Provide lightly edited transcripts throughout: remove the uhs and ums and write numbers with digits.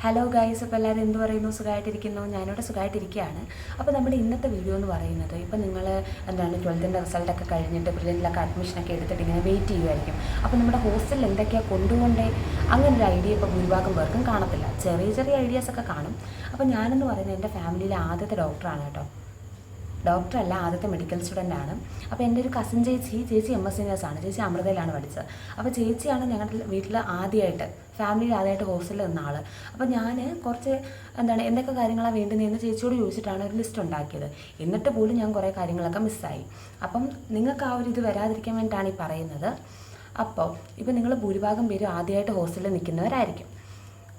Hello guys, അപ്പോൾ എല്ലാവരും എന്ത് പറയുന്നു? സുഖമായിട്ടിരിക്കുന്നു. ഞാനിവിടെ സുഖമായിട്ടിരിക്കുകയാണ്. അപ്പോൾ നമ്മുടെ ഇന്നത്തെ വീഡിയോ എന്ന് പറയുന്നത്, ഇപ്പം നിങ്ങൾ 12th റിസൾട്ടൊക്കെ കഴിഞ്ഞിട്ട് ബ്രില്യൻറ്റിലൊക്കെ അഡ്മിഷനൊക്കെ എടുത്തിട്ട് ഇങ്ങനെ വെയിറ്റ് ചെയ്യുമായിരിക്കും. അപ്പോൾ നമ്മുടെ ഹോസ്റ്റലിൽ എന്തൊക്കെയാണ് കൊണ്ടുകൊണ്ടേ അങ്ങനൊരു ഐഡിയ ഇപ്പോൾ ഭൂരിഭാഗം പേർക്കും കാണത്തില്ല. ചെറിയ ചെറിയ ഐഡിയാസൊക്കെ കാണും. അപ്പോൾ ഞാനെന്ന് പറയുന്നത് എൻ്റെ ഫാമിലിയിലെ ആദ്യത്തെ ഡോക്ടറാണ് കേട്ടോ. ഡോക്ടറല്ല, ആദ്യത്തെ മെഡിക്കൽ സ്റ്റുഡൻ്റാണ്. അപ്പോൾ എൻ്റെ ഒരു കസിൻ ചേച്ചി MSc നേഴ്സാണ്. ചേച്ചി അമൃതയിലാണ് പഠിച്ചത്. അപ്പോൾ ചേച്ചിയാണ് ഞങ്ങളുടെ വീട്ടിൽ ആദ്യമായിട്ട് ഫാമിലിയിൽ ആദ്യമായിട്ട് ഹോസ്റ്റലിൽ നിന്ന ആൾ. അപ്പോൾ ഞാൻ കുറച്ച് എന്തൊക്കെ കാര്യങ്ങളാണ് വേണ്ടുന്നതെന്ന് ചേച്ചിയോട് ചോദിച്ചിട്ടാണ് ഒരു ലിസ്റ്റ് ഉണ്ടാക്കിയത്. എന്നിട്ട് പോലും ഞാൻ കുറേ കാര്യങ്ങളൊക്കെ മിസ്സായി. അപ്പം നിങ്ങൾക്ക് ആ ഒരു ഇത് വരാതിരിക്കാൻ വേണ്ടിയിട്ടാണ് ഈ പറയുന്നത്. അപ്പോൾ ഇപ്പം നിങ്ങൾ ഭൂരിഭാഗം പേരും ആദ്യമായിട്ട് ഹോസ്റ്റലിൽ നിൽക്കുന്നവരായിരിക്കും.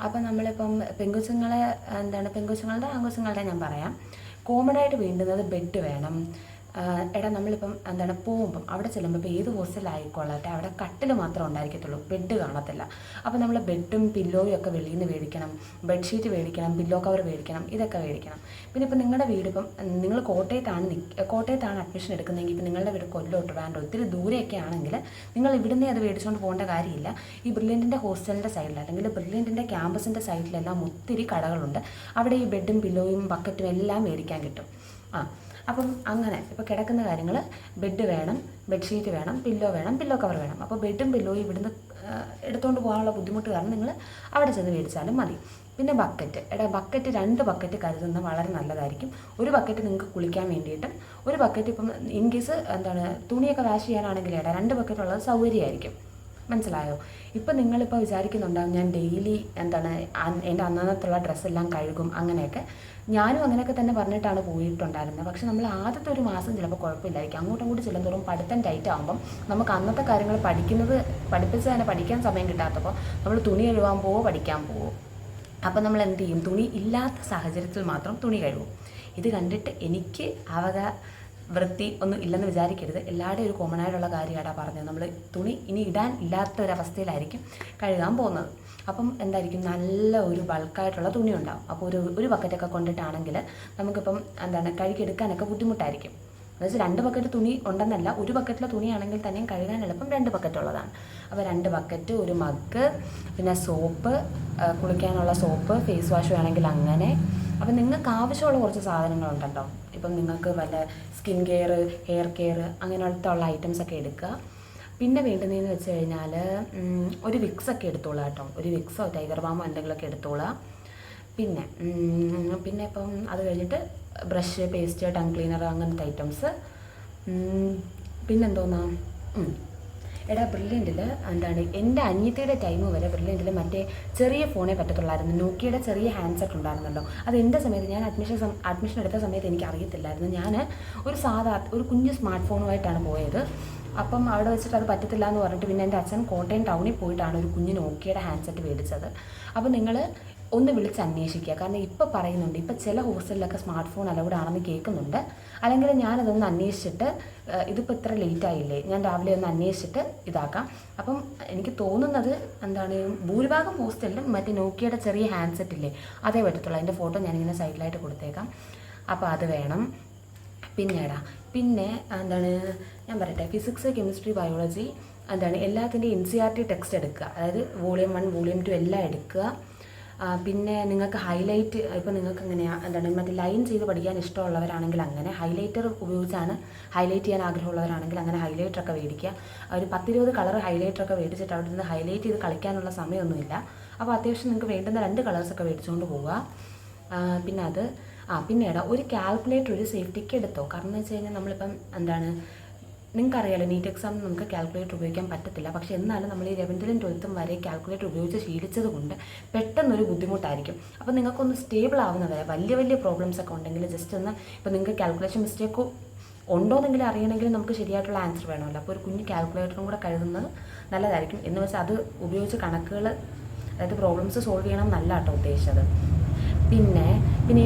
അപ്പോൾ നമ്മളിപ്പം പെൺകൊച്ചുങ്ങളുടെ ആൺകൊച്ചുങ്ങളുടെ ഞാൻ പറയാം. കോമൺ ആയിട്ട് വേണ്ടുന്നത് ബെഡ് വേണം. നമ്മളിപ്പം പോകുമ്പം അവിടെ ചെല്ലുമ്പോൾ ഇപ്പോൾ ഏത് ഹോസ്റ്റലായിക്കൊള്ളട്ടെ, അവിടെ കട്ടിൽ മാത്രമേ ഉണ്ടായിരിക്കത്തുള്ളൂ, ബെഡ് കാണത്തില്ല. അപ്പോൾ നമ്മൾ ബെഡും പില്ലോയും ഒക്കെ വെളിയിൽ നിന്ന് മേടിക്കണം, ബെഡ്ഷീറ്റ് മേടിക്കണം, പില്ലോ കവർ മേടിക്കണം, ഇതൊക്കെ മേടിക്കണം. പിന്നെ ഇപ്പം നിങ്ങളുടെ വീട് നിങ്ങൾ കോട്ടയത്താണ് അഡ്മിഷൻ എടുക്കുന്നതെങ്കിൽ ഇപ്പം നിങ്ങളുടെ വീട് കൊല്ലോട്ട് വേണ്ട ഒത്തിരി ദൂരെയൊക്കെ ആണെങ്കിൽ നിങ്ങൾ ഇവിടുന്നേ അത് മേടിച്ചുകൊണ്ട് പോകേണ്ട കാര്യമില്ല. ഈ ബ്രില്യൻറ്റിൻ്റെ ഹോസ്റ്റലിൻ്റെ സൈഡിൽ അല്ലെങ്കിൽ ബ്രില്യൻറ്റിൻ്റെ ക്യാമ്പസിൻ്റെ സൈഡിലെല്ലാം ഒത്തിരി കടകളുണ്ട്. അവിടെ ഈ ബെഡും പില്ലോയും ബക്കറ്റും എല്ലാം മേടിക്കാൻ കിട്ടും. അപ്പം അങ്ങനെ ഇപ്പോൾ കിടക്കുന്ന കാര്യങ്ങൾ, ബെഡ് വേണം, ബെഡ്ഷീറ്റ് വേണം, പില്ലോ വേണം, പില്ലോ കവർ വേണം. അപ്പോൾ ബെഡും പില്ലോയും ഇവിടുന്ന് എടുത്തുകൊണ്ട് പോകാനുള്ള ബുദ്ധിമുട്ട് കാരണം നിങ്ങൾ അവിടെ ചെന്ന് മേടിച്ചാലും മതി. പിന്നെ ബക്കറ്റ്, ബക്കറ്റ് 2 ബക്കറ്റ് കരുതുന്നത് വളരെ നല്ലതായിരിക്കും. ഒരു ബക്കറ്റ് നിങ്ങൾക്ക് കുളിക്കാൻ വേണ്ടിയിട്ടും, ഒരു ബക്കറ്റ് ഇപ്പം ഇൻ കേസ് തുണിയൊക്കെ വാഷ് ചെയ്യാനാണെങ്കിൽ 2 ബക്കറ്റ് ഉള്ളത് സൗകര്യമായിരിക്കും. മനസ്സിലായോ? ഇപ്പം നിങ്ങളിപ്പോൾ വിചാരിക്കുന്നുണ്ടാകും ഞാൻ ഡെയിലി എൻ്റെ അന്നന്നത്തുള്ള ഡ്രസ്സെല്ലാം കഴുകും അങ്ങനെയൊക്കെ. ഞാനും അങ്ങനെയൊക്കെ തന്നെ പറഞ്ഞിട്ടാണ് പോയിട്ടുണ്ടായിരുന്നത്. പക്ഷെ നമ്മൾ ആദ്യത്തെ ഒരു മാസം ചിലപ്പോൾ കുഴപ്പമില്ലായിരിക്കും. അങ്ങോട്ടും ചെല്ലുന്തോറും പഠിത്തം ടൈറ്റ് ആകുമ്പം നമുക്ക് അന്നത്തെ കാര്യങ്ങൾ പഠിപ്പിച്ച് തന്നെ പഠിക്കാൻ സമയം കിട്ടാത്തപ്പോൾ നമ്മൾ തുണി കഴുകാൻ പോവോ പഠിക്കാൻ പോവോ. അപ്പോൾ നമ്മൾ എന്ത് ചെയ്യും? തുണി ഇല്ലാത്ത സാഹചര്യത്തിൽ മാത്രം തുണി കഴുകും. ഇത് കണ്ടിട്ട് എനിക്ക് വൃത്തി ഒന്നും ഇല്ലെന്ന് വിചാരിക്കരുത്. എല്ലാവരുടെയും ഒരു കോമൺ ആയിട്ടുള്ള കാര്യമാണ് പറഞ്ഞത്. നമ്മൾ തുണി ഇനി ഇടാൻ ഇല്ലാത്ത ഒരവസ്ഥയിലായിരിക്കും കഴുകാൻ പോകുന്നത്. അപ്പം നല്ല ഒരു ബൾക്കായിട്ടുള്ള തുണി ഉണ്ടാവും. അപ്പോൾ ഒരു ബക്കറ്റൊക്കെ കൊണ്ടിട്ടാണെങ്കിൽ നമുക്കിപ്പം കഴുകിയെടുക്കാനൊക്കെ ബുദ്ധിമുട്ടായിരിക്കും. എന്നുവെച്ചാൽ 2 ബക്കറ്റ് തുണി ഉണ്ടെന്നല്ല, ഒരു ബക്കറ്റിലെ തുണിയാണെങ്കിൽ തന്നെയും കഴുകാൻ എളുപ്പം 2 ബക്കറ്റ് ഉള്ളതാണ്. അപ്പോൾ 2 ബക്കറ്റ്, ഒരു മഗ്, പിന്നെ സോപ്പ്, കുളിക്കാനുള്ള സോപ്പ്, ഫേസ് വാഷ് വേണമെങ്കിൽ അങ്ങനെ. അപ്പം നിങ്ങൾക്ക് ആവശ്യമുള്ള കുറച്ച് സാധനങ്ങളുണ്ടല്ലോ. ഇപ്പം നിങ്ങൾക്ക് വല്ല സ്കിൻ കെയർ, ഹെയർ കെയർ അങ്ങനത്തെ ഉള്ള ഐറ്റംസൊക്കെ എടുക്കുക. പിന്നെ വേണ്ടുന്നതെന്ന് വെച്ച് കഴിഞ്ഞാൽ ഒരു വിക്സൊക്കെ എടുത്തോളാം കേട്ടോ. ഒരു വിക്സോ ടൈഗർ ബാമോ എന്തെങ്കിലുമൊക്കെ എടുത്തോളാം. പിന്നെ ഇപ്പം അത് കഴിഞ്ഞിട്ട് ബ്രഷ്, പേസ്റ്റ്, ടങ് ക്ലീനർ അങ്ങനത്തെ ഐറ്റംസ്. പിന്നെന്തോന്നാ ബ്രില്യൻറ്റിൽ എൻ്റെ അനിയത്തിയുടെ ടൈം വരെ ബ്രില്യൻറ്റിൽ മറ്റേ ചെറിയ ഫോണേ പറ്റത്തുള്ളായിരുന്നു. നോക്കിയുടെ ചെറിയ ഹാൻഡ്സെറ്റ് ഉണ്ടായിരുന്നല്ലോ. അത് എൻ്റെ സമയത്ത് ഞാൻ അഡ്മിഷൻ എടുത്ത സമയത്ത് എനിക്ക് അറിയത്തില്ലായിരുന്നു. ഞാൻ ഒരു കുഞ്ഞ് സ്മാർട്ട് ഫോണുമായിട്ടാണ് പോയത്. അപ്പം അവിടെ വെച്ചിട്ട് അത് പറ്റത്തില്ല എന്ന് പറഞ്ഞിട്ട് പിന്നെ എൻ്റെ അച്ഛൻ കോട്ടയം ടൗണിൽ പോയിട്ടാണ് ഒരു കുഞ്ഞ് നോക്കിയുടെ ഹാൻഡ്സെറ്റ് മേടിച്ചത്. അപ്പോൾ നിങ്ങൾ ഒന്ന് വിളിച്ച് അന്വേഷിക്കുക. കാരണം ഇപ്പോൾ പറയുന്നുണ്ട്, ഇപ്പോൾ ചില ഹോസ്റ്റലിലൊക്കെ സ്മാർട്ട് ഫോൺ അലൗഡ് ആണെന്ന് കേൾക്കുന്നുണ്ട്. അല്ലെങ്കിൽ ഞാനതൊന്ന് അന്വേഷിച്ചിട്ട്, ഇതിപ്പോൾ ഇത്ര ലേറ്റ് ആയില്ലേ, ഞാൻ രാവിലെ ഒന്ന് അന്വേഷിച്ചിട്ട് ഇതാക്കാം. അപ്പം എനിക്ക് തോന്നുന്നത് ഭൂരിഭാഗം ഹോസ്റ്റലിലും മറ്റേ നോക്കിയുടെ ചെറിയ ഹാൻഡ്സെറ്റ് ഇല്ലേ, അതേ പറ്റത്തുള്ളൂ. അതിൻ്റെ ഫോട്ടോ ഞാനിങ്ങനെ സൈഡിലായിട്ട് കൊടുത്തേക്കാം. അപ്പോൾ അത് വേണം. പിന്നെ ഞാൻ പറയട്ടെ, ഫിസിക്സ്, കെമിസ്ട്രി, ബയോളജി എല്ലാത്തിൻ്റെയും NCERT ടെക്സ്റ്റ് എടുക്കുക. അതായത് വോളിയം 1, വോളിയം 2 എല്ലാം എടുക്കുക. പിന്നെ നിങ്ങൾക്ക് ഹൈലൈറ്റ്, ഇപ്പോൾ നിങ്ങൾക്ക് എങ്ങനെയാണ് മറ്റേ ലൈൻ ചെയ്ത് പഠിക്കാൻ ഇഷ്ടമുള്ളവരാണെങ്കിൽ അങ്ങനെ ഹൈലൈറ്റർ ഉപയോഗിച്ചാണ് ഹൈലൈറ്റ് ചെയ്യാൻ ആഗ്രഹമുള്ളവരാണെങ്കിൽ അങ്ങനെ ഹൈലൈറ്ററൊക്കെ മേടിക്കുക. ഒരു 10-20 കളർ ഹൈലൈറ്ററൊക്കെ മേടിച്ചിട്ട് അവിടെ നിന്ന് ഹൈലൈറ്റ് ചെയ്ത് കളിക്കാനുള്ള സമയമൊന്നുമില്ല. അപ്പോൾ അത്യാവശ്യം നിങ്ങൾക്ക് വേണ്ടുന്ന 2 കളേഴ്സൊക്കെ മേടിച്ചുകൊണ്ട് പോവുക. പിന്നെ ഒരു കാൽക്കുലേറ്റർ, ഒരു സേഫ്റ്റിക്ക് എടുത്തോ. കാരണം എന്ന് വെച്ച് കഴിഞ്ഞാൽ നമ്മളിപ്പം നിങ്ങൾക്കറിയാലോ, നീറ്റ് എക്സാമിന് നമുക്ക് കാൽക്കുലേറ്റർ ഉപയോഗിക്കാൻ പറ്റത്തില്ല. പക്ഷേ എന്നാലും നമ്മൾ ഈ 11th 12th വരെ കാൽക്കുലേറ്റർ ഉപയോഗിച്ച് ശീലിച്ചത് കൊണ്ട് പെട്ടെന്നൊരു ബുദ്ധിമുട്ടായിരിക്കും. അപ്പോൾ നിങ്ങൾക്കൊന്ന് സ്റ്റേബിൾ ആവുന്നവരെ വലിയ പ്രോബ്ലംസ് ഒക്കെ ഉണ്ടെങ്കിൽ ജസ്റ്റ് ഒന്ന്, ഇപ്പോൾ നിങ്ങൾക്ക് കാൽക്കുലേഷൻ മിസ്റ്റേക്ക് ഉണ്ടോയെന്നെങ്കിലും അറിയണമെങ്കിൽ നമുക്ക് ശരിയായിട്ടുള്ള ആൻസർ വേണമല്ലോ. അപ്പോൾ ഒരു കുഞ്ഞ് കാൽക്കുലേറ്ററും കൂടെ കരുതുന്നത് നല്ലതായിരിക്കും. എന്ന് വെച്ചാൽ അത് ഉപയോഗിച്ച് കണക്കുകൾ, അതായത് പ്രോബ്ലംസ് സോൾവ് ചെയ്യണം എന്നല്ല കേട്ടോ ഉദ്ദേശിച്ചത്. പിന്നെ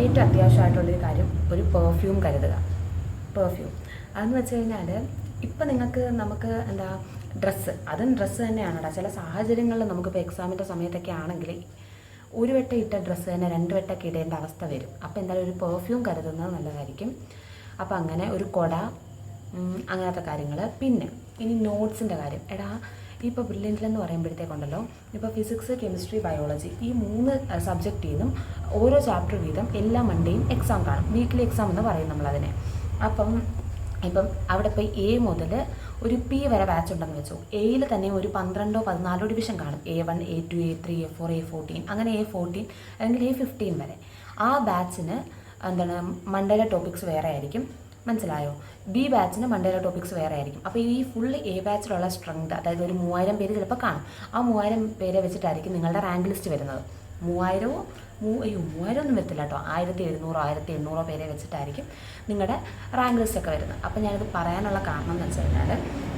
ഏറ്റവും അത്യാവശ്യമായിട്ടുള്ളൊരു കാര്യം, ഒരു പെർഫ്യൂം കരുതുക. അതെന്ന് വെച്ച് കഴിഞ്ഞാൽ ഇപ്പം നമുക്ക് ഡ്രസ്സ് തന്നെയാണ്. ചില സാഹചര്യങ്ങളിൽ നമുക്കിപ്പോൾ എക്സാമിൻ്റെ സമയത്തൊക്കെ ആണെങ്കിൽ ഒരു വട്ടം ഇട്ട ഡ്രസ്സ് തന്നെ 2 വട്ടമൊക്കെ ഇടേണ്ട അവസ്ഥ വരും. അപ്പോൾ എന്തായാലും ഒരു പെർഫ്യൂം കരുതുന്നത് നല്ലതായിരിക്കും. അപ്പോൾ അങ്ങനെ ഒരു കുട, അങ്ങനത്തെ കാര്യങ്ങൾ. പിന്നെ ഇനി നോട്ട്സിൻ്റെ കാര്യം. ഇപ്പോൾ ബ്രില്യൻറ്റിലെന്ന് പറയുമ്പോഴത്തേക്കുണ്ടല്ലോ, ഇപ്പോൾ ഫിസിക്സ്, കെമിസ്ട്രി, ബയോളജി ഈ 3 സബ്ജക്റ്റിൽ നിന്നും ഓരോ ചാപ്റ്റർ വീതം എല്ലാ മൺഡേയും എക്സാം കാണും. വീക്ക്ലി എക്സാം എന്ന് പറയും നമ്മളതിനെ. ഇപ്പം അവിടെ ഇപ്പോൾ എ മുതൽ ഒരു പി വരെ ബാച്ച് ഉണ്ടെന്ന് വെച്ചു. എയിൽ തന്നെ ഒരു 12-14 ഡിവിഷൻ കാണും. A1, A2, A3, A4, A14 അങ്ങനെ A14 അല്ലെങ്കിൽ A15 വരെ. ആ ബാച്ചിന് മൺഡേയിലെ ടോപ്പിക്സ് വേറെ ആയിരിക്കും. മനസ്സിലായോ? ബി ബാച്ചിന് മൺഡേയിലെ ടോപ്പിക്സ് വേറെ ആയിരിക്കും. അപ്പോൾ ഈ ഫുൾ എ ബാച്ചിലുള്ള സ്ട്രെങ്ത്, അതായത് ഒരു 3000 പേര് ചിലപ്പോൾ കാണും. ആ 3000 പേരെ വെച്ചിട്ടായിരിക്കും നിങ്ങളുടെ റാങ്ക് ലിസ്റ്റ് വരുന്നത്. 3000 ഒന്നും വരത്തില്ല കേട്ടോ, 1700 1800 പേരെ വെച്ചിട്ടായിരിക്കും നിങ്ങളുടെ റാങ്ക് ലിസ്റ്റൊക്കെ വരുന്നത്. അപ്പോൾ ഞാനിത് പറയാനുള്ള കാരണം എന്ന് വെച്ച് കഴിഞ്ഞാൽ,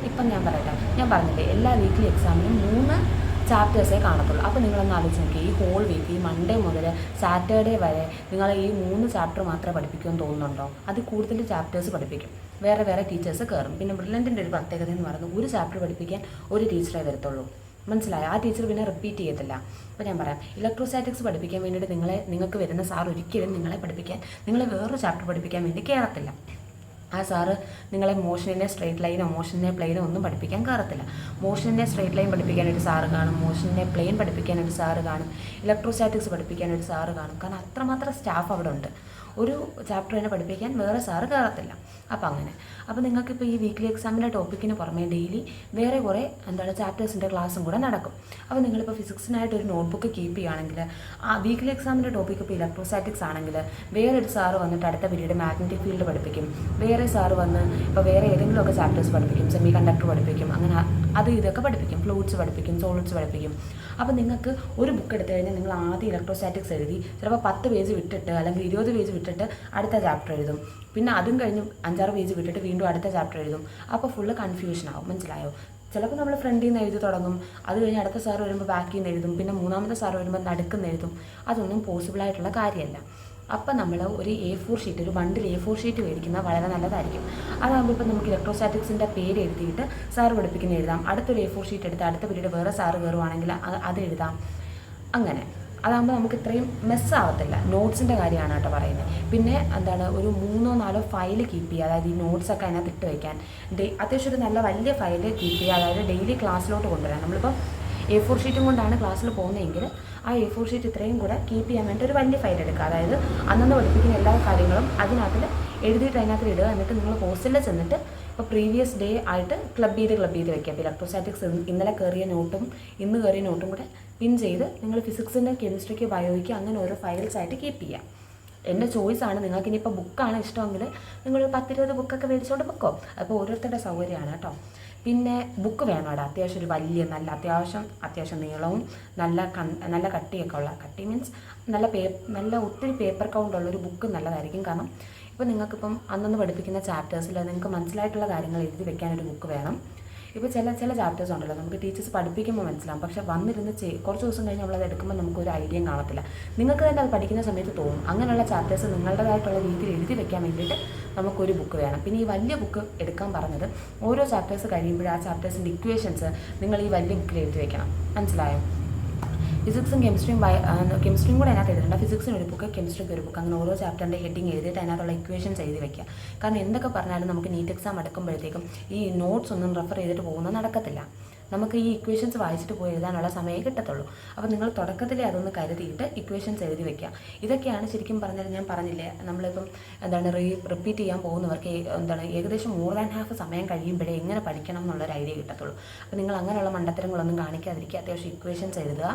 ഇപ്പം ഞാൻ പറഞ്ഞില്ലേ എല്ലാ വീക്ക്ലി എക്സാമിനും 3 ചാപ്റ്റേഴ്സേ കാണത്തുള്ളൂ. അപ്പോൾ നിങ്ങളൊന്ന് ആലോചിച്ച് നോക്കി, ഈ ഹോൾ വീക്ക് ഈ മൺഡേ മുതൽ സാറ്റർഡേ വരെ നിങ്ങൾ ഈ 3 ചാപ്റ്റർ മാത്രമേ പഠിപ്പിക്കുമെന്ന് തോന്നുന്നുണ്ടോ? അത് കൂടുതൽ ചാപ്റ്റേഴ്സ് പഠിപ്പിക്കും, വേറെ വേറെ ടീച്ചേഴ്സ് കയറും. പിന്നെ ബ്രില്യൻറ്റിൻ്റെ ഒരു പ്രത്യേകത എന്ന് പറയുന്നത്, ഒരു ചാപ്റ്റർ പഠിപ്പിക്കാൻ ഒരു ടീച്ചറേ വരത്തുള്ളൂ. മനസ്സിലായോ? ആ ടീച്ചർ പിന്നെ റിപ്പീറ്റ് ചെയ്യത്തില്ല. അപ്പോൾ ഞാൻ പറയാം, ഇലക്ട്രോസ്റ്റാറ്റിക്സ് പഠിപ്പിക്കാൻ വേണ്ടിയിട്ട് നിങ്ങൾക്ക് വരുന്ന സാർ ഒരിക്കലും നിങ്ങളെ വേറൊരു ചാപ്റ്റർ പഠിപ്പിക്കാൻ വേണ്ടി കയറത്തില്ല. ആ സാറ് നിങ്ങളെ മോഷനിനെ സ്ട്രെയിറ്റ് ലൈനോ മോഷനെ പ്ലെയിനോ ഒന്നും പഠിപ്പിക്കാൻ കയറത്തില്ല. മോഷനെ സ്ട്രെയിറ്റ് ലൈൻ പഠിപ്പിക്കാനൊരു സാറ് കാണും, മോഷനെ പ്ലെയിൻ പഠിപ്പിക്കാനൊരു സാറ് കാണും, ഇലക്ട്രോസ്റ്റാറ്റിക്സ് പഠിപ്പിക്കാനൊരു സാറ് കാണും. കാരണം അത്രമാത്രം സ്റ്റാഫ് അവിടെ ഉണ്ട്. ഒരു ചാപ്റ്റർ തന്നെ പഠിപ്പിക്കാൻ വേറെ സാറ് കയറത്തില്ല. അപ്പോൾ നിങ്ങൾക്കിപ്പോൾ ഈ വീക്ക്ലി എക്സാമിൻ്റെ ടോപ്പിക്കിന് പുറമേ ഡെയിലി വേറെ കുറേ ചാപ്റ്റേഴ്സിൻ്റെ ക്ലാസ്സും കൂടെ നടക്കും. അപ്പോൾ നിങ്ങളിപ്പോൾ ഫിസിക്സിനായിട്ട് ഒരു നോട്ട്ബുക്ക് കീപ്പ് ചെയ്യുകയാണെങ്കിൽ, ആ വീക്ക്ലി എക്സാമിൻ്റെ ടോപ്പിക്ക് ഇപ്പോൾ ഇലക്ട്രോസ്റ്റാറ്റിക്സ് ആണെങ്കിൽ വേറൊരു സാറ് വന്നിട്ട് അടുത്ത പീരീഡ് മാഗ്നറ്റിക് ഫീൽഡ് പഠിപ്പിക്കും, വേറെ സാറ് വന്ന് ഇപ്പോൾ വേറെ ഏതെങ്കിലുമൊക്കെ ചാപ്റ്റേഴ്സ് പഠിപ്പിക്കും, സെമി കണ്ടക്ടർ പഠിപ്പിക്കും, അങ്ങനെ ഇതൊക്കെ പഠിപ്പിക്കും, ഫ്ലൂയിഡ്സ് പഠിപ്പിക്കും, സോളിഡ്സ് പഠിപ്പിക്കും. അപ്പോൾ നിങ്ങൾക്ക് ഒരു ബുക്ക് എടുത്തു കഴിഞ്ഞാൽ നിങ്ങൾ ആദ്യം ഇലക്ട്രോസ്റ്റാറ്റിക്സ് എഴുതി ചിലപ്പോൾ 10 പേജ് വിട്ടിട്ട് അല്ലെങ്കിൽ 20 പേജ് വിട്ടിട്ട് അടുത്ത ചാപ്റ്റർ എഴുതും. പിന്നെ അതും കഴിഞ്ഞ് 5-6 പേജ് വിട്ടിട്ട് വീണ്ടും അടുത്ത ചാപ്റ്റർ എഴുതും. അപ്പോൾ ഫുള്ള് കൺഫ്യൂഷൻ ആവും. മനസ്സിലായോ? ചിലപ്പോൾ നമ്മൾ ഫ്രണ്ടിൽ നിന്ന് എഴുതി തുടങ്ങും, അത് കഴിഞ്ഞ് അടുത്ത സാറ് വരുമ്പോൾ ബാക്കിൽ നിന്ന് എഴുതും, പിന്നെ മൂന്നാമത്തെ സാറ് വരുമ്പോൾ നടുക്കുന്ന് എഴുതും. അതൊന്നും പോസിബിളായിട്ടുള്ള കാര്യമല്ല. അപ്പം നമ്മൾ ഒരു A4 ഷീറ്റ്, ഒരു ബണ്ടിൽ A4 ഷീറ്റ് മേടിക്കുന്നത് വളരെ നല്ലതായിരിക്കും. അതാകുമ്പോൾ ഇപ്പം നമുക്ക് ഇലക്ട്രോസ്റ്റാറ്റിക്സിൻ്റെ പേര് എഴുതിയിട്ട് സാറ് പഠിപ്പിക്കുന്ന എഴുതാം. അടുത്തൊരു A4 ഷീറ്റ് എടുത്ത് അടുത്ത പീരീഡ് വേറെ സാറ് കയറുവാണെങ്കിൽ അത് എഴുതാം. അങ്ങനെ അതാകുമ്പോൾ നമുക്ക് ഇത്രയും മെസ്സാവത്തില്ല. നോട്ട്സിൻ്റെ കാര്യമാണ് കേട്ടോ പറയുന്നത്. പിന്നെ ഒരു 3-4 ഫയല് കീപ്പ് ചെയ്യുക, അതായത് ഈ നോട്ട്സൊക്കെ അതിനകത്ത് ഇട്ട് വയ്ക്കാൻ. അത്യാവശ്യം ഒരു നല്ല വലിയ ഫയല് കീപ്പ് ചെയ്യുക, അതായത് ഡെയിലി ക്ലാസ്സിലോട്ട് കൊണ്ടുവരാം. നമ്മളിപ്പോൾ A4 ഷീറ്റും കൊണ്ടാണ് ക്ലാസ്സിൽ പോകുന്നതെങ്കിൽ ആ A4 ഷീറ്റ് ഇത്രയും കൂടെ കീപ്പ് ചെയ്യാൻ വേണ്ടി ഒരു വലിയ ഫയൽ എടുക്കുക. അതായത് അന്നന്ന് പഠിപ്പിക്കുന്ന എല്ലാ കാര്യങ്ങളും അതിനകത്ത് എഴുതിയിട്ട് അതിനകത്ത് ഇടുക. എന്നിട്ട് നിങ്ങൾ ഹോസ്റ്റലിൽ ചെന്നിട്ട് ഇപ്പോൾ പ്രീവിയസ് ഡേ ആയിട്ട് ക്ലബ് ചെയ്ത് വെക്കുക. അപ്പോൾ ഇലക്ട്രോസ്റ്റാറ്റിക്സ് ഇന്നലെ കയറിയ നോട്ടും ഇന്ന് കയറിയ നോട്ടും കൂടെ പിൻ ചെയ്ത് നിങ്ങൾ ഫിസിക്സിന്, കെമിസ്ട്രിക്ക്, ബയോയ്ക്ക് അങ്ങനെ ഓരോ ഫയൽസ് ആയിട്ട് കീപ്പ് ചെയ്യാം. എൻ്റെ ചോയ്സാണ്. നിങ്ങൾക്ക് ഇനിയിപ്പോൾ ബുക്കാണ് ഇഷ്ടമെങ്കിൽ നിങ്ങൾ 10-20 ബുക്കൊക്കെ മേടിച്ചുകൊണ്ട് വെക്കോ. അപ്പോൾ ഓരോരുത്തരുടെ സൗകര്യമാണ് കേട്ടോ. പിന്നെ ബുക്ക് വേണം അവിടെ അത്യാവശ്യം ഒരു വലിയ നല്ല അത്യാവശ്യം നീളവും നല്ല കട്ടിയൊക്കെ ഉള്ള, കട്ടി മീൻസ് നല്ല ഒത്തിരി പേപ്പർ കൗണ്ടുള്ളൊരു ബുക്ക് നല്ലതായിരിക്കും. കാരണം ഇപ്പോൾ നിങ്ങൾക്കിപ്പം അന്നന്ന് പഠിപ്പിക്കുന്ന ചാപ്റ്റേഴ്സിൽ നിങ്ങൾക്ക് മനസ്സിലായിട്ടുള്ള കാര്യങ്ങൾ എഴുതി വെക്കാനൊരു ബുക്ക് വേണം. ഇപ്പോൾ ചില ചാപ്റ്റേഴ്സ് ഉണ്ടല്ലോ നമുക്ക് ടീച്ചേഴ്സ് പഠിപ്പിക്കുമ്പോൾ മനസ്സിലാവും, പക്ഷേ വന്നിരുന്ന് കുറച്ച് ദിവസം കഴിഞ്ഞ് നമ്മളത് എടുക്കുമ്പോൾ നമുക്കൊരു ഐഡിയയും കാണത്തില്ല. നിങ്ങൾക്ക് തന്നെ അത് പഠിക്കുന്ന സമയത്ത് തോന്നും. അങ്ങനെയുള്ള ചാപ്റ്റേഴ്സ് നിങ്ങളുടേതായിട്ടുള്ള രീതിയിൽ എഴുതി വെക്കാൻ വേണ്ടിയിട്ട് നമുക്കൊരു ബുക്ക് വേണം. പിന്നെ ഈ വലിയ ബുക്ക് എടുക്കാൻ പറഞ്ഞത്, ഓരോ ചാപ്റ്റേഴ്സ് കഴിയുമ്പോൾ ആ ചാപ്റ്റേഴ്സിൻ്റെ ഇക്വേഷൻസ് നിങ്ങൾ ഈ വലിയ ബുക്കിൽ എഴുതി വെക്കണം. മനസ്സിലായോ? ഫിസിക്സും കെമിസ്ട്രിയും കൂടെ അതിനകത്ത് എഴുതേണ്ട. ഫിസിക്സിന് ഒരു ബുക്ക്, കെമിസ്ട്രിക്ക് ഒരു ബുക്ക്, അങ്ങനെ ഓരോ ചാപ്റ്ററിൻ്റെ ഹെഡിങ് എഴുതിയിട്ട് അതിനകത്തുള്ള ഇക്വേഷൻസ് എഴുതി വയ്ക്കുക. കാരണം എന്തൊക്കെ പറഞ്ഞാലും നമുക്ക് നീറ്റ് എക്സാം എടുക്കുമ്പോഴത്തേക്കും ഈ നോട്ട്സ് ഒന്നും റെഫർ ചെയ്തിട്ട് പോകുന്നത് നടക്കത്തില്ല. നമുക്ക് ഈ ഇക്വേഷൻസ് വായിച്ചിട്ട് പോയി എഴുതാനുള്ള സമയമേ കിട്ടത്തുള്ളൂ. അപ്പോൾ നിങ്ങൾ തുടക്കത്തിലേ അതൊന്ന് കരുതിയിട്ട് ഇക്വേഷൻസ് എഴുതി വെക്കുക. ഇതൊക്കെയാണ് ശരിക്കും പറഞ്ഞാൽ ഞാൻ പറഞ്ഞില്ലേ, നമ്മളിപ്പം റിപ്പീറ്റ് ചെയ്യാൻ പോകുന്നവർക്ക് ഏകദേശം more than half സമയം കഴിയുമ്പോഴേ എങ്ങനെ പഠിക്കണം എന്നുള്ളൊരു ഐഡിയ കിട്ടത്തുള്ളൂ. അപ്പോൾ നിങ്ങൾ അങ്ങനെയുള്ള മണ്ടത്തരങ്ങളൊന്നും കാണിക്കാതിരിക്കുക. അത്യാവശ്യം ഇക്വേഷൻസ് എഴുതുക.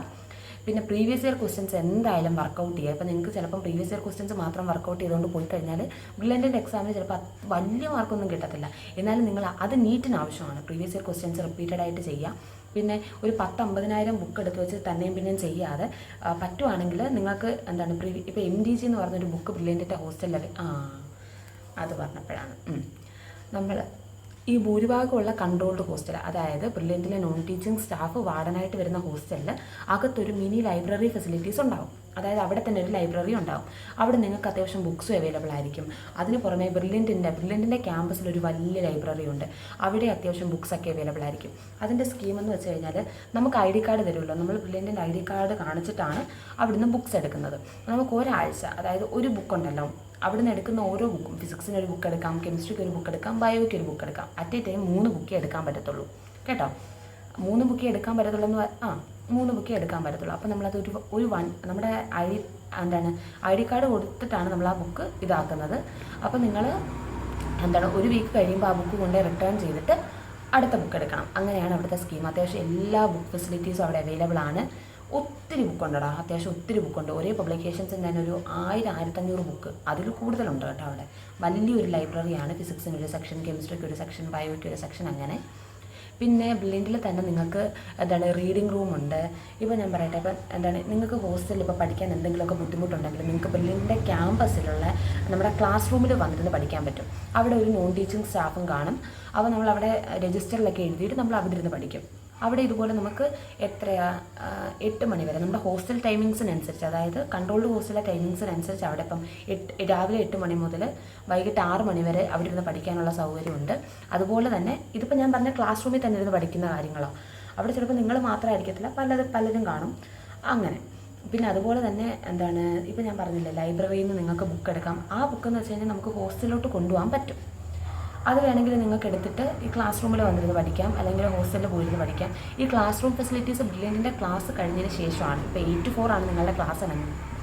പിന്നെ പ്രീവിയസ് ഇയർ ക്വസ്റ്റ്യൻസ് എന്തായാലും വർക്കൗട്ട് ചെയ്യുക. ഇപ്പോൾ നിങ്ങൾക്ക് ചിലപ്പം പ്രീവിയസ് ഇയർ ക്വസ്റ്റ്യൻസ് മാത്രം വർക്കൗട്ട് ചെയ്തുകൊണ്ട് പോയി കഴിഞ്ഞാൽ ബ്രില്യൻറ്റിൻ്റെ എക്സാമിന് ചിലപ്പോൾ വലിയ മാർക്കൊന്നും കിട്ടത്തില്ല. എന്നാലും നിങ്ങൾ അത് നീറ്റിന് ആവശ്യമാണ്. പ്രീവിയസ് ഇയർ ക്വസ്റ്റ്യൻസ് റിപ്പീറ്റഡ് ആയിട്ട് ചെയ്യുക. പിന്നെ ഒരു 10-50,000 ബുക്ക് എടുത്ത് വെച്ച് തന്നെയും പിന്നെയും ചെയ്യാതെ പറ്റുവാണെങ്കിൽ നിങ്ങൾക്ക് ഇപ്പോൾ MDG എന്ന് പറഞ്ഞൊരു ബുക്ക് ബ്രില്യൻറ്റിൻ്റെ ഹോസ്റ്റലിൽ അത് പറഞ്ഞപ്പോഴാണ് നമ്മൾ ഈ ഭൂരിഭാഗമുള്ള കൺട്രോൾഡ് ഹോസ്റ്റൽ, അതായത് ബ്രില്യൻറ്റിലെ നോൺ ടീച്ചിങ് സ്റ്റാഫ് വാർഡനായിട്ട് വരുന്ന ഹോസ്റ്റലിൽ അകത്തൊരു മിനി ലൈബ്രറി ഫെസിലിറ്റീസ് ഉണ്ടാവും. അതായത് അവിടെ തന്നെ ഒരു ലൈബ്രറി ഉണ്ടാവും. അവിടെ നിങ്ങൾക്ക് അത്യാവശ്യം ബുക്സും അവൈലബിൾ ആയിരിക്കും. അതിന് പുറമെ ബ്രില്യൻറ്റിൻ്റെ ക്യാമ്പസിൽ ഒരു വലിയ ലൈബ്രറി ഉണ്ട്. അവിടെ അത്യാവശ്യം ബുക്സൊക്കെ അവൈലബിൾ ആയിരിക്കും. അതിൻ്റെ സ്കീമെന്ന് വെച്ച് കഴിഞ്ഞാൽ നമുക്ക് ID കാർഡ് തരുമല്ലോ. നമ്മൾ ബ്രില്യൻറ്റിൻ്റെ ID കാർഡ് കാണിച്ചിട്ടാണ് അവിടുന്ന് ബുക്സ് എടുക്കുന്നത്. നമുക്ക് ഒരാഴ്ച, അതായത് ഒരു ബുക്കുണ്ടല്ലോ, അവിടെ നിന്ന് എടുക്കുന്ന ഓരോ ബുക്കും, ഫിസിക്സിന് ഒരു ബുക്ക് എടുക്കാം, കെമിസ്ട്രിക്ക് ഒരു ബുക്ക് എടുക്കാം, ബയോയ്ക്ക് ഒരു ബുക്ക് എടുക്കാം. അറ്റ് എ ടൈം 3 ബുക്കേ എടുക്കാൻ പറ്റത്തുള്ളൂ കേട്ടോ. 3 ബുക്കേ എടുക്കാൻ പറ്റത്തുള്ളൂ എന്ന് 3 ബുക്കേ എടുക്കാൻ പറ്റത്തുള്ളൂ. അപ്പോൾ നമ്മളത് ഒരു നമ്മുടെ ഐ ഡി കാർഡ് കൊടുത്തിട്ടാണ് നമ്മൾ ആ ബുക്ക് ഇതാക്കുന്നത്. അപ്പോൾ നിങ്ങൾ ഒരു വീക്ക് കഴിയുമ്പോൾ ആ ബുക്ക് കൊണ്ട് റിട്ടേൺ ചെയ്തിട്ട് അടുത്ത ബുക്ക് എടുക്കണം. അങ്ങനെയാണ് അവിടുത്തെ സ്കീം. അത്യാവശ്യം എല്ലാ ബുക്ക് ഫെസിലിറ്റീസും അവിടെ അവൈലബിൾ ആണ്. ഒത്തിരി ബുക്കുണ്ടടാ, അത്യാവശ്യം ഒത്തിരി ബുക്കുണ്ട്. ഒരേ പബ്ലിക്കേഷൻസിന് തന്നെ ഒരു 1000-1500 ബുക്ക് അതിൽ കൂടുതലുണ്ട് കേട്ടോ. അവിടെ വലിയൊരു ലൈബ്രറിയാണ്. ഫിസിക്സിന് ഒരു സെക്ഷൻ, കെമിസ്ട്രിക്ക് ഒരു സെക്ഷൻ, ബയോയ്ക്ക് ഒരു സെക്ഷൻ, അങ്ങനെ. പിന്നെ ബ്രില്യൻറ്റിൽ തന്നെ നിങ്ങൾക്ക് റീഡിംഗ് റൂമുണ്ട്. ഇപ്പോൾ ഞാൻ പറയട്ടെ, ഇപ്പം നിങ്ങൾക്ക് ഹോസ്റ്റലിൽ ഇപ്പോൾ പഠിക്കാൻ എന്തെങ്കിലുമൊക്കെ ബുദ്ധിമുട്ടുണ്ടെങ്കിൽ നിങ്ങൾക്ക് ബ്രില്യൻറ്റിൻ്റെ ക്യാമ്പസിലുള്ള നമ്മുടെ ക്ലാസ് റൂമിൽ വന്നിരുന്ന് പഠിക്കാൻ പറ്റും. അവിടെ ഒരു നോൺ ടീച്ചിങ് സ്റ്റാഫും കാണും. അപ്പോൾ നമ്മളവിടെ രജിസ്റ്ററിലൊക്കെ എഴുതിയിട്ട് നമ്മൾ അവിടെ ഇരുന്ന് പഠിക്കും. അവിടെ ഇതുപോലെ നമുക്ക് 8 മണി വരെ നമ്മുടെ ഹോസ്റ്റൽ ടൈമിങ്സിനനുസരിച്ച്, അതായത് കൺട്രോൾഡ് ഹോസ്റ്റലിലെ ടൈമിങ്സിനനുസരിച്ച് അവിടെ ഇപ്പം രാവിലെ 8 മണി മുതൽ വൈകിട്ട് 6 മണി വരെ അവിടെ ഇരുന്ന് പഠിക്കാനുള്ള സൗകര്യമുണ്ട്. അതുപോലെ തന്നെ ഇതിപ്പോൾ ഞാൻ പറഞ്ഞ ക്ലാസ് റൂമിൽ തന്നെ ഇരുന്ന് പഠിക്കുന്ന കാര്യങ്ങളോ, അവിടെ ചിലപ്പോൾ നിങ്ങൾ മാത്രമായിരിക്കത്തില്ല, പലരും കാണും, അങ്ങനെ. പിന്നെ അതുപോലെ തന്നെ ഇപ്പോൾ ഞാൻ പറഞ്ഞില്ലേ, ലൈബ്രറിയിൽ നിന്ന് നിങ്ങൾക്ക് ബുക്ക് എടുക്കാം. ആ ബുക്കെന്ന് വെച്ച് കഴിഞ്ഞാൽ നമുക്ക് ഹോസ്റ്റലിലോട്ട് കൊണ്ടുപോകാൻ പറ്റും. അത് വേണമെങ്കിൽ നിങ്ങൾക്ക് എടുത്തിട്ട് ഈ ക്ലാസ് റൂമിൽ വന്നിരുന്ന് പഠിക്കാം, അല്ലെങ്കിൽ ഹോസ്റ്റലിൽ പോയിരുന്ന് പഠിക്കാം. ഈ ക്ലാസ് റൂം ഫെസിലിറ്റീസ് ബ്രില്യൻറ്റിൻ്റെ ക്ലാസ് കഴിഞ്ഞതിന് ശേഷമാണ്. ഇപ്പോൾ 8 to 4 ആണ് നിങ്ങളുടെ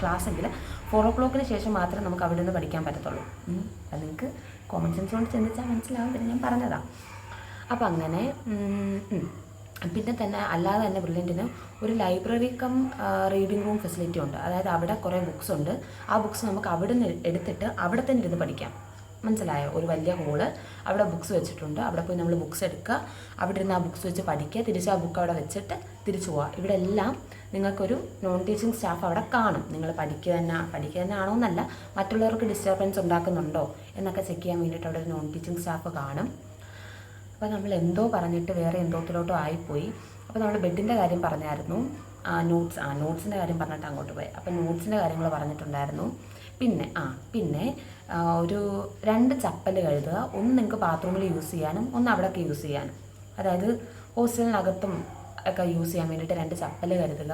ക്ലാസ്സെങ്കിൽ 4 o'clock ശേഷം മാത്രമേ നമുക്ക് അവിടെ നിന്ന് പഠിക്കാൻ പറ്റത്തുള്ളൂ. അത് നിങ്ങൾക്ക് കോമൺ സെൻസ് കൊണ്ട് ചിന്തിച്ചാൽ മനസ്സിലാവും. പിന്നെ ഞാൻ പറഞ്ഞതാണ്. അപ്പോൾ അങ്ങനെ. പിന്നെ തന്നെ അല്ലാതെ തന്നെ ബ്രില്യൻറ്റിന് ഒരു library come reading room facility ഉണ്ട്. അതായത് അവിടെ കുറേ ബുക്സ് ഉണ്ട്. ആ ബുക്സ് നമുക്ക് അവിടെ നിന്ന് എടുത്തിട്ട് അവിടെ തന്നെ ഇരുന്ന് പഠിക്കാം. മനസ്സിലായോ? ഒരു വലിയ ഹോള്, അവിടെ ബുക്സ് വെച്ചിട്ടുണ്ട്. അവിടെ പോയി നമ്മൾ ബുക്സ് എടുക്കുക, അവിടെ ഇരുന്ന് ആ ബുക്സ് വെച്ച് പഠിക്കുക, തിരിച്ച് ആ ബുക്ക് അവിടെ വെച്ചിട്ട് തിരിച്ചു പോവുക. ഇവിടെ എല്ലാം നിങ്ങൾക്കൊരു നോൺ ടീച്ചിങ് സ്റ്റാഫ് അവിടെ കാണും. നിങ്ങൾ പഠിക്കുക തന്നെ ആണോ എന്നല്ല, മറ്റുള്ളവർക്ക് ഡിസ്റ്റർബൻസ് ഉണ്ടാക്കുന്നുണ്ടോ എന്നൊക്കെ ചെക്ക് ചെയ്യാൻ വേണ്ടിയിട്ട് അവിടെ ഒരു നോൺ ടീച്ചിങ് സ്റ്റാഫ് കാണും. അപ്പോൾ നമ്മൾ എന്തോ പറഞ്ഞിട്ട് വേറെ എന്തോത്തിലോട്ടോ ആയിപ്പോയി. അപ്പോൾ നമ്മൾ ബെഡിൻ്റെ കാര്യം പറഞ്ഞായിരുന്നു. നോട്ട്സിൻ്റെ കാര്യം പറഞ്ഞിട്ട് അങ്ങോട്ട് പോയി. അപ്പോൾ നോട്ട്സിൻ്റെ കാര്യങ്ങൾ പറഞ്ഞിട്ടുണ്ടായിരുന്നു. പിന്നെ ഒരു 2 ചപ്പൽ കഴുകുക. ഒന്ന് നിങ്ങൾക്ക് ബാത്റൂമിൽ യൂസ് ചെയ്യാനും ഒന്ന് അവിടെയൊക്കെ യൂസ് ചെയ്യാനും, അതായത് ഹോസ്റ്റലിനകത്തും ഒക്കെ യൂസ് ചെയ്യാൻ വേണ്ടിയിട്ട് 2 ചപ്പൽ കരുതുക.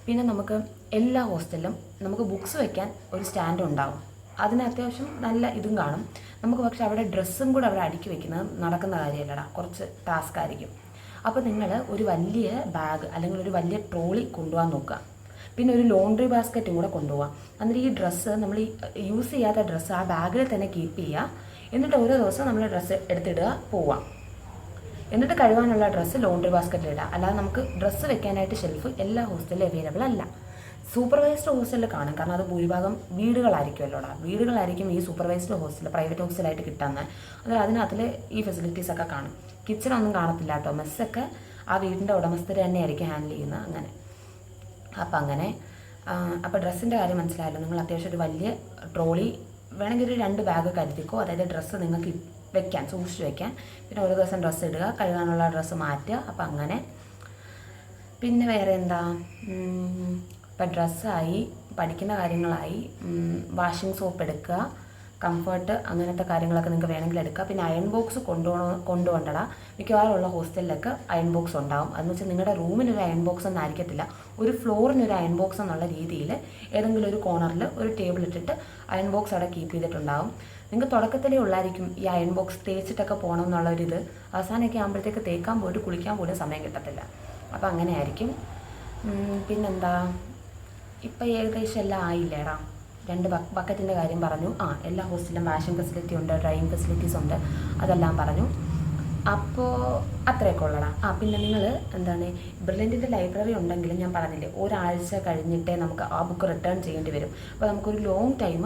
പിന്നെ നമുക്ക് എല്ലാ ഹോസ്റ്റലിലും നമുക്ക് ബുക്സ് വയ്ക്കാൻ ഒരു സ്റ്റാൻഡ് ഉണ്ടാവും. അതിന് അത്യാവശ്യം നല്ല ഇതും കാണും നമുക്ക്. പക്ഷേ അവിടെ ഡ്രസ്സും കൂടെ അവിടെ അടുക്കി വെക്കുന്നത് നടക്കുന്ന കാര്യമല്ലടാ, കുറച്ച് ടാസ്ക് ആയിരിക്കും. അപ്പോൾ നിങ്ങൾ ഒരു വലിയ ബാഗ് അല്ലെങ്കിൽ ഒരു വലിയ ട്രോളി കൊണ്ടുപോകാൻ നോക്കുക. പിന്നെ ഒരു ലോണ്ട്രി ബാസ്ക്കറ്റും കൂടെ കൊണ്ടുപോകാം. എന്നിട്ട് ഈ ഡ്രസ്സ്, നമ്മൾ ഈ യൂസ് ചെയ്യാത്ത ഡ്രസ്സ് ആ ബാഗിൽ തന്നെ കീപ്പ് ചെയ്യുക. എന്നിട്ട് ഓരോ ദിവസം നമ്മൾ ഡ്രസ്സ് എടുത്തിടുക, പോവാം. എന്നിട്ട് കഴുകാനുള്ള ഡ്രസ്സ് ലോണ്ട്രി ബാസ്ക്കറ്റിൽ ഇടുക. അല്ലാതെ നമുക്ക് ഡ്രസ്സ് വെക്കാനായിട്ട് ഷെൽഫ് എല്ലാ ഹോസ്റ്റലിലും അവൈലബിൾ അല്ല. സൂപ്പർവൈസ്ഡ് ഹോസ്റ്റലിൽ കാണും, കാരണം അത് ഭൂരിഭാഗം വീടുകളായിരിക്കും ഈ സൂപ്പർവൈസ്ഡ് ഹോസ്റ്റൽ പ്രൈവറ്റ് ഹോസ്റ്റലായിട്ട് കിട്ടുന്നത്. അതായത് അതിനകത്തിൽ ഈ ഫെസിലിറ്റീസൊക്കെ കാണും. കിച്ചണൊന്നും കാണത്തില്ല കേട്ടോ. മെസ്സൊക്കെ ആ വീടിൻ്റെ ഉടമസ്ഥർ തന്നെയായിരിക്കും ഹാൻഡിൽ ചെയ്യുന്നത്, അങ്ങനെ. അപ്പോൾ ഡ്രസ്സിൻ്റെ കാര്യം മനസ്സിലായല്ലോ. നിങ്ങൾ അത്യാവശ്യം ഒരു വലിയ ട്രോളി വേണമെങ്കിൽ ഒരു 2 ബാഗ് കരുതിക്കോ. അതായത് ഡ്രസ്സ് നിങ്ങൾക്ക് സൂക്ഷിച്ച് വെക്കാൻ. പിന്നെ ഒരു ദിവസം ഡ്രസ്സ് ഇടുക, കഴുകാനുള്ള ഡ്രസ്സ് മാറ്റുക. അപ്പോൾ അങ്ങനെ. പിന്നെ വേറെ എന്താ, ഇപ്പം ഡ്രസ്സായി, പഠിക്കുന്ന കാര്യങ്ങളായി, വാഷിംഗ് സോപ്പ് എടുക്കുക, കംഫർട്ട്, അങ്ങനത്തെ കാര്യങ്ങളൊക്കെ നിങ്ങൾക്ക് വേണമെങ്കിൽ എടുക്കുക. പിന്നെ അയൺ ബോക്സ് കൊണ്ടുപോകണ്ടടാ. മിക്കവാറും ഉള്ള ഹോസ്റ്റലിലൊക്കെ അയൺ ബോക്സ് ഉണ്ടാവും. അതെന്ന് വെച്ചാൽ നിങ്ങളുടെ റൂമിനൊരു അയൺ ബോക്സ് ഒന്നും ആയിരിക്കത്തില്ല, ഒരു ഫ്ലോറിനൊരു അയൺ ബോക്സ് എന്നുള്ള രീതിയിൽ ഏതെങ്കിലും ഒരു കോർണറിൽ ഒരു ടേബിൾ ഇട്ടിട്ട് അയൺ ബോക്സ് അവിടെ കീപ്പ് ചെയ്തിട്ടുണ്ടാവും. നിങ്ങൾക്ക് തുടക്കത്തിലേ ഉള്ളായിരിക്കും ഈ അയൺ ബോക്സ് തേച്ചിട്ടൊക്കെ പോകണം എന്നുള്ളൊരിത്. അവസാനമൊക്കെ ആകുമ്പോഴത്തേക്ക് തേക്കാൻ പോയിട്ട് കുളിക്കാൻ പോലും സമയം കിട്ടത്തില്ല. അപ്പോൾ അങ്ങനെ ആയിരിക്കും. പിന്നെന്താ, ഇപ്പം ഏകദേശം എല്ലാം ആയില്ലേടാ. 2 ബക്കറ്റിൻ്റെ കാര്യം പറഞ്ഞു. എല്ലാ ഹോസ്റ്റലിലും വാഷിംഗ് ഫെസിലിറ്റി ഉണ്ട്, ഡ്രൈയിങ് ഫെസിലിറ്റീസ് ഉണ്ട്, അതെല്ലാം പറഞ്ഞു. അപ്പോൾ അത്രയൊക്കെ ഉള്ളടാ. പിന്നെ നിങ്ങൾ ബ്രില്യൻറ്റിൻ്റെ ലൈബ്രറി ഉണ്ടെങ്കിൽ ഞാൻ പറഞ്ഞില്ലേ, ഒരാഴ്ച കഴിഞ്ഞിട്ടേ നമുക്ക് ആ ബുക്ക് റിട്ടേൺ ചെയ്യേണ്ടി വരും. അപ്പോൾ നമുക്കൊരു ലോങ് ടൈം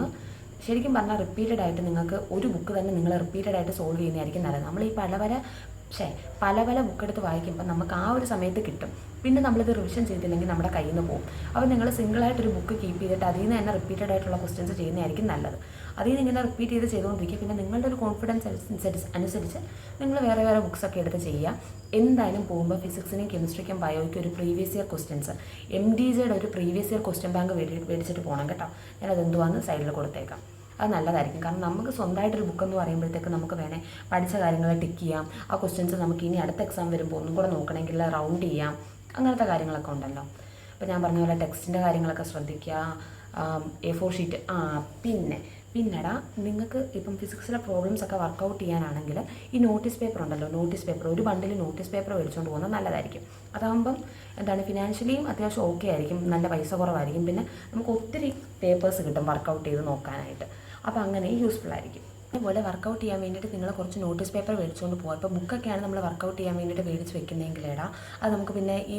ശരിക്കും പറഞ്ഞാൽ റിപ്പീറ്റഡ് ആയിട്ട് നിങ്ങൾക്ക് ഒരു ബുക്ക് തന്നെ നിങ്ങൾ റിപ്പീറ്റഡ് ആയിട്ട് സോൾവ് ചെയ്യുന്നതായിരിക്കും നല്ലത്. നമ്മൾ ഈ പല ബുക്ക് എടുത്ത് വായിക്കുമ്പോൾ നമുക്ക് ആ ഒരു സമയത്ത് കിട്ടും. പിന്നെ നമ്മളിത് റിവിഷൻ ചെയ്തില്ലെങ്കിൽ നമ്മുടെ കയ്യിൽ നിന്ന് പോകും. അപ്പോൾ നിങ്ങൾ സിംഗിളായിട്ടൊരു ബുക്ക് കീപ്പ് ചെയ്തിട്ട് അതിൽ നിന്ന് തന്നെ റിപ്പീറ്റഡ് ആയിട്ടുള്ള ക്വസ്റ്റ്യൻസ് ചെയ്യുന്നതായിരിക്കും നല്ലത്. അതിൽ നിന്ന് ഇങ്ങനെ റിപ്പീറ്റ് ചെയ്തുകൊണ്ടിരിക്കുക. പിന്നെ നിങ്ങളുടെ ഒരു കോൺഫിഡൻസ് അനുസരിച്ച് നിങ്ങൾ വേറെ ബുക്സൊക്കെ എടുത്ത് ചെയ്യുക. എന്തായാലും പോകുമ്പോൾ ഫിസിക്സിനും കെമിസ്ട്രിക്കും ബയോയ്ക്കും ഒരു പ്രീവിയസ് ഇയർ ക്വസ്റ്റ്യൻസ്, MDJയുടെ ഒരു പ്രീവിയസ് ഇയർ ക്വസ്റ്റ്യൻ ബാങ്ക് മേടിച്ചിട്ട് പോകണം കേട്ടോ. ഞാനത് എന്തുവാന്ന് സൈഡിൽ കൊടുത്തേക്കാം. അത് നല്ലതായിരിക്കും. കാരണം നമുക്ക് സ്വന്തമായിട്ടൊരു ബുക്കെന്ന് പറയുമ്പോഴത്തേക്ക് നമുക്ക് വേണേൽ പഠിച്ച കാര്യങ്ങൾ ടിക്ക് ചെയ്യാം. ആ ക്വസ്റ്റ്യൻസ് നമുക്ക് ഇനി അടുത്ത എക്സാം വരുമ്പോൾ ഒന്നും കൂടെ നോക്കണമെങ്കിൽ റൗണ്ട് ചെയ്യാം. അങ്ങനത്തെ കാര്യങ്ങളൊക്കെ ഉണ്ടല്ലോ. അപ്പോൾ ഞാൻ പറഞ്ഞ പോലെ ടെക്സ്റ്റിൻ്റെ കാര്യങ്ങളൊക്കെ ശ്രദ്ധിക്കുക. A4 sheet. പിന്നെ പിന്നെടാ നിങ്ങൾക്ക് ഇപ്പം ഫിസിക്സിലെ പ്രോബ്ലംസ് ഒക്കെ വർക്കൗട്ട് ചെയ്യാനാണെങ്കിൽ ഈ നോട്ടീസ് പേപ്പർ ഉണ്ടല്ലോ, നോട്ടീസ് പേപ്പർ ഒരു ബണ്ടിൽ നോട്ടീസ് പേപ്പർ മേടിച്ചുകൊണ്ട് പോകുന്നത് നല്ലതായിരിക്കും. അതാകുമ്പം ഫിനാൻഷ്യലിയും അത്യാവശ്യം ഓക്കെ ആയിരിക്കും, നല്ല പൈസ കുറവായിരിക്കും, പിന്നെ നമുക്ക് ഒത്തിരി പേപ്പേഴ്സ് കിട്ടും വർക്കൗട്ട് ചെയ്ത് നോക്കാനായിട്ട്. അപ്പോൾ അങ്ങനെ യൂസ്ഫുൾ ആയിരിക്കും. അതുപോലെ വർക്കൗട്ട് ചെയ്യാൻ വേണ്ടിയിട്ട് നിങ്ങൾ കുറച്ച് നോട്ടീസ് പേപ്പർ മേടിച്ചുകൊണ്ട് പോകുക. ഇപ്പോൾ ബുക്കൊക്കെയാണ് നമ്മൾ വർക്കൗട്ട് ചെയ്യാൻ വേണ്ടിയിട്ട് മേടിച്ച് വെക്കുന്നതെങ്കിലേടാ അത് നമുക്ക് പിന്നെ ഈ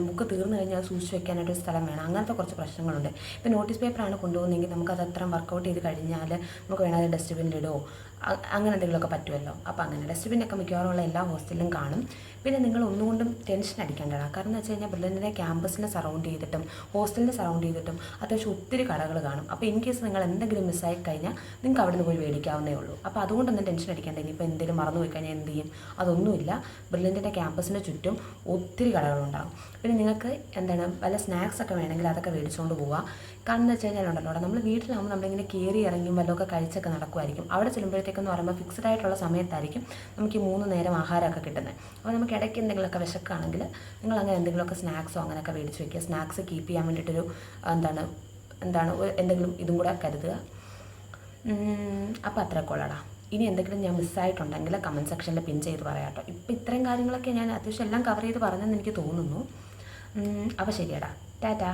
ബുക്ക് തീർന്നു കഴിഞ്ഞാൽ അത് സൂക്ഷിച്ച് വെക്കാനായിട്ടൊരു സ്ഥലം വേണം. അങ്ങനത്തെ കുറച്ച് പ്രശ്നങ്ങളുണ്ട്. ഇപ്പോൾ നോട്ടീസ് പേപ്പറാണ് കൊണ്ടുപോകുന്നതെങ്കിൽ നമുക്കത് അത്രയും വർക്കൗട്ട് ചെയ്ത് കഴിഞ്ഞാൽ നമുക്ക് വേണമെങ്കിൽ ഡസ്റ്റ്ബിന്നിലിടുമോ അങ്ങനെ എന്തെങ്കിലുമൊക്കെ പറ്റുമല്ലോ. അപ്പോൾ അങ്ങനെ ഡസ്റ്റ്ബിന്നൊക്കെ മിക്കവാറും ഉള്ള എല്ലാ ഹോസ്റ്റലിലും കാണും. പിന്നെ നിങ്ങൾ ഒന്നുകൊണ്ടും ടെൻഷൻ അടിക്കേണ്ടതാണ്. കാരണം എന്ന് വെച്ച് കഴിഞ്ഞാൽ ബ്രില്യൻറ്റിനെ ക്യാമ്പസിനെ സറൗണ്ട് ചെയ്തിട്ടും ഹോസ്റ്റലിനെ സറൗണ്ട് ചെയ്തിട്ടും അത്യാവശ്യം ഒത്തിരി കടകൾ കാണും. അപ്പോൾ ഇൻ കേസ് നിങ്ങൾ എന്തെങ്കിലും മിസ്സായി കഴിഞ്ഞാൽ നിങ്ങൾക്ക് അവിടെ നിന്ന് പോയി മേടിക്കാവുന്നേ ഉള്ളൂ. അപ്പോൾ അതുകൊണ്ടൊന്നും ടെൻഷൻ അടിക്കേണ്ട. ഇനിയിപ്പോൾ എന്തെങ്കിലും മറന്നു പോയി കഴിഞ്ഞാൽ എന്ത് ചെയ്യും? അതൊന്നുമില്ല. ബ്രില്യൻറ്റിൻ്റെ ക്യാമ്പസിന് ചുറ്റും ഒത്തിരി കടകളുണ്ടാകും. പിന്നെ നിങ്ങൾക്ക് വല്ല സ്നാക്സ് ഒക്കെ വേണമെങ്കിൽ അതൊക്കെ മേടിച്ചുകൊണ്ട് പോവുക. കാരണം എന്ന് വെച്ച് കഴിഞ്ഞാൽ ഉണ്ടല്ലോ, നമ്മൾ വീട്ടിലാകുമ്പോൾ നമ്മളിങ്ങനെ കയറി ഇറങ്ങിയും വല്ലതൊക്കെ കഴിച്ചൊക്കെ നടക്കുമായിരിക്കും. അവിടെ ചെല്ലുമ്പോഴത്തേക്കെന്ന് പറയുമ്പോൾ ഫിക്സഡ് ആയിട്ടുള്ള സമയത്തായിരിക്കും നമുക്ക് ഈ 3 നേരം ആഹാരമൊക്കെ കിട്ടുന്നത്. അപ്പോൾ നമുക്ക് ഇടയ്ക്ക് എന്തെങ്കിലുമൊക്കെ വിശക്കുകയാണെങ്കിൽ നിങ്ങൾ അങ്ങനെ എന്തെങ്കിലുമൊക്കെ സ്നാക്സോ അങ്ങനെയൊക്കെ മേടിച്ച് വയ്ക്കുക. സ്നാക്സ് കീപ്പ് ചെയ്യാൻ വേണ്ടിയിട്ടൊരു എന്തെങ്കിലും ഇതും കൂടെ കരുതുക. അപ്പോൾ അത്രയൊക്കെ ഉള്ളടാ. ഇനി എന്തെങ്കിലും ഞാൻ മിസ്സായിട്ടുണ്ടെങ്കിൽ കമൻറ്റ് സെക്ഷനിൽ പിൻ ചെയ്ത് പറയാം കേട്ടോ. ഇപ്പോൾ ഇത്രയും കാര്യങ്ങളൊക്കെ ഞാൻ അത്യാവശ്യം എല്ലാം കവർ ചെയ്ത് പറഞ്ഞെന്ന് എനിക്ക് തോന്നുന്നു. അപ്പോൾ ശരിയടാ, ടാറ്റാ.